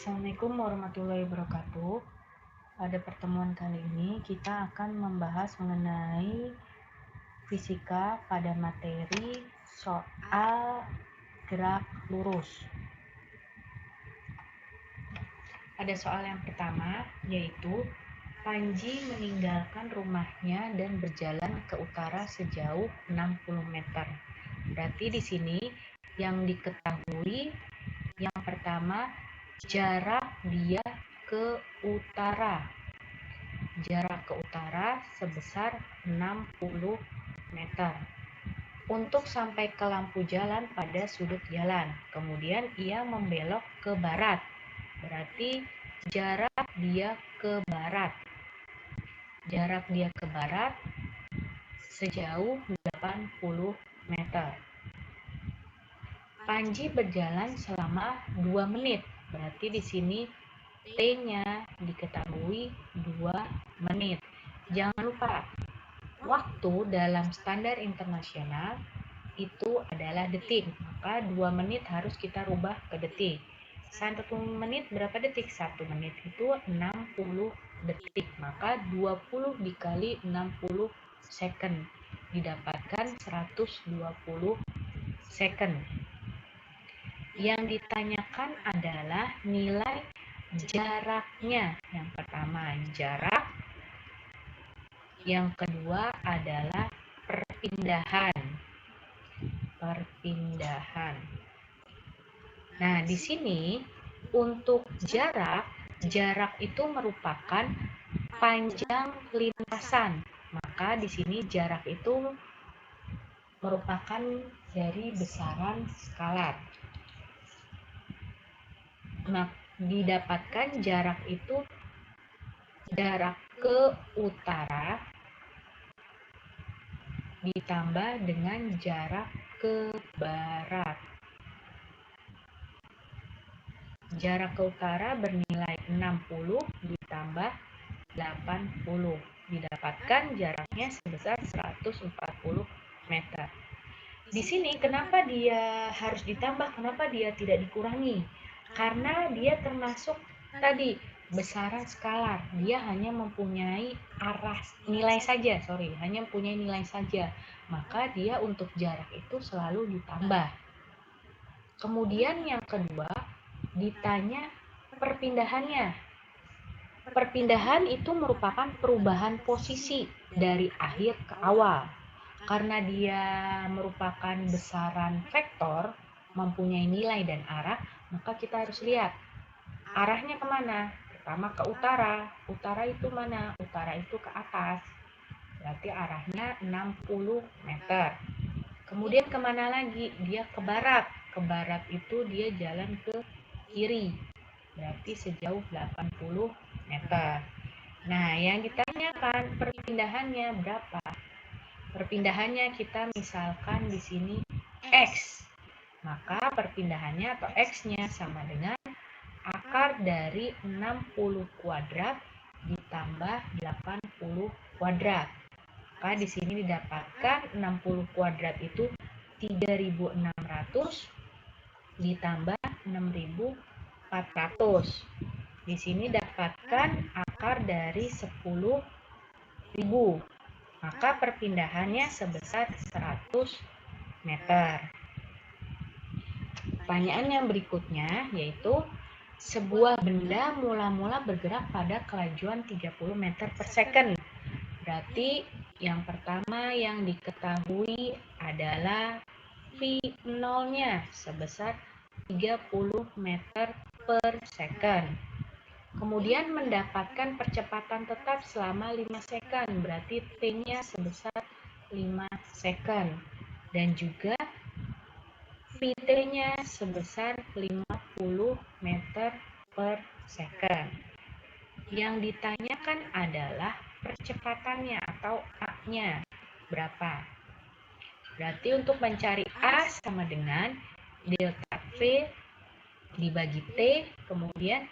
Assalamualaikum warahmatullahi wabarakatuh. Pada pertemuan kali ini kita akan membahas mengenai fisika pada materi soal gerak lurus. Ada soal yang pertama, yaitu Panji meninggalkan rumahnya dan berjalan ke utara sejauh 60 meter. Berarti di sini yang diketahui yang pertama, jarak dia ke utara. Jarak ke utara sebesar 60 meter. Untuk sampai ke lampu jalan pada sudut jalan. Kemudian ia membelok ke barat. Berarti jarak dia ke barat. Jarak dia ke barat sejauh 80 meter. Panji berjalan selama 2 menit. Berarti di sini T-nya diketahui 2 menit. Jangan lupa, waktu dalam standar internasional itu adalah detik. Maka 2 menit harus kita rubah ke detik. 1 menit berapa detik? 1 menit itu 60 detik. Maka 20 dikali 60 second. Didapatkan 120 second. Yang ditanyakan adalah nilai jaraknya. Yang pertama jarak, yang kedua adalah perpindahan. Nah, di sini untuk jarak itu merupakan panjang lintasan. Maka di sini jarak itu merupakan dari besaran skalar. Nah, didapatkan jarak itu jarak ke utara ditambah dengan jarak ke barat. Jarak ke utara bernilai 60 ditambah 80. Didapatkan jaraknya sebesar 140 meter. Di sini kenapa dia harus ditambah? Kenapa dia tidak dikurangi? Karena dia termasuk tadi besaran skalar. Dia hanya mempunyai hanya mempunyai nilai saja. Maka dia untuk jarak itu selalu ditambah. Kemudian yang kedua, ditanya perpindahannya. Perpindahan itu merupakan perubahan posisi dari akhir ke awal. Karena dia merupakan besaran vektor, mempunyai nilai dan arah, maka kita harus lihat arahnya kemana. Pertama ke utara. Utara itu mana? Utara itu ke atas. Berarti arahnya 60 meter. Kemudian kemana lagi? Dia ke barat. Ke barat itu dia jalan ke kiri. Berarti sejauh 80 meter. Nah, yang ditanyakan perpindahannya berapa? Perpindahannya kita misalkan di sini X. Maka perpindahannya atau X-nya sama dengan akar dari 60 kuadrat ditambah 80 kuadrat. Maka di sini didapatkan 60 kuadrat itu 3.600 ditambah 6.400. Di sini dapatkan akar dari 10.000. Maka perpindahannya sebesar 100 meter. Pertanyaan yang berikutnya yaitu sebuah benda mula-mula bergerak pada kelajuan 30 meter per second. Berarti yang pertama yang diketahui adalah V0-nya sebesar 30 meter per second. Kemudian mendapatkan percepatan tetap selama 5 second. Berarti T-nya sebesar 5 second. Dan juga Vt-nya sebesar 50 meter per second. Yang ditanyakan adalah percepatannya atau A-nya berapa. Berarti untuk mencari A sama dengan delta V dibagi T, kemudian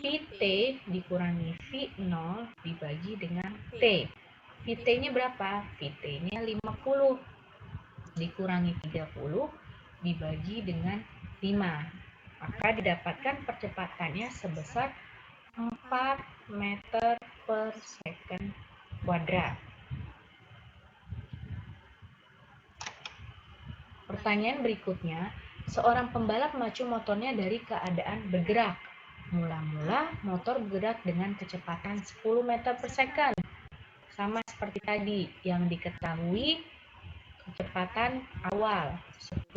Vt dikurangi V0 dibagi dengan T. Vt-nya berapa? Vt-nya 50 dikurangi 30 dibagi dengan 5. maka didapatkan percepatannya sebesar 4 meter per second kuadrat. Pertanyaan berikutnya, seorang pembalap memacu motornya dari keadaan bergerak. Mula-mula motor bergerak dengan kecepatan 10 meter per second. Sama seperti tadi yang diketahui kecepatan awal 10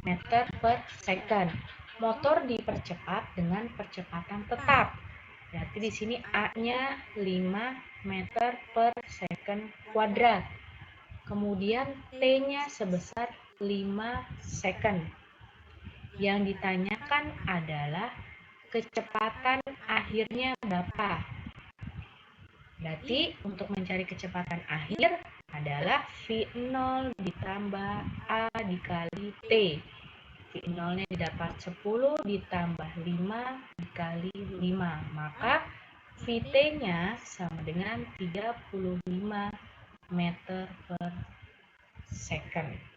meter per second. Motor dipercepat dengan percepatan tetap. Berarti di sini A-nya 5 meter per second kuadrat. Kemudian T-nya sebesar 5 second. Yang ditanyakan adalah kecepatan akhirnya berapa. Berarti untuk mencari kecepatan akhir adalah V0 ditambah A dikali T. V0-nya didapat 10 ditambah 5 dikali 5. Maka VT-nya sama dengan 35 meter per second.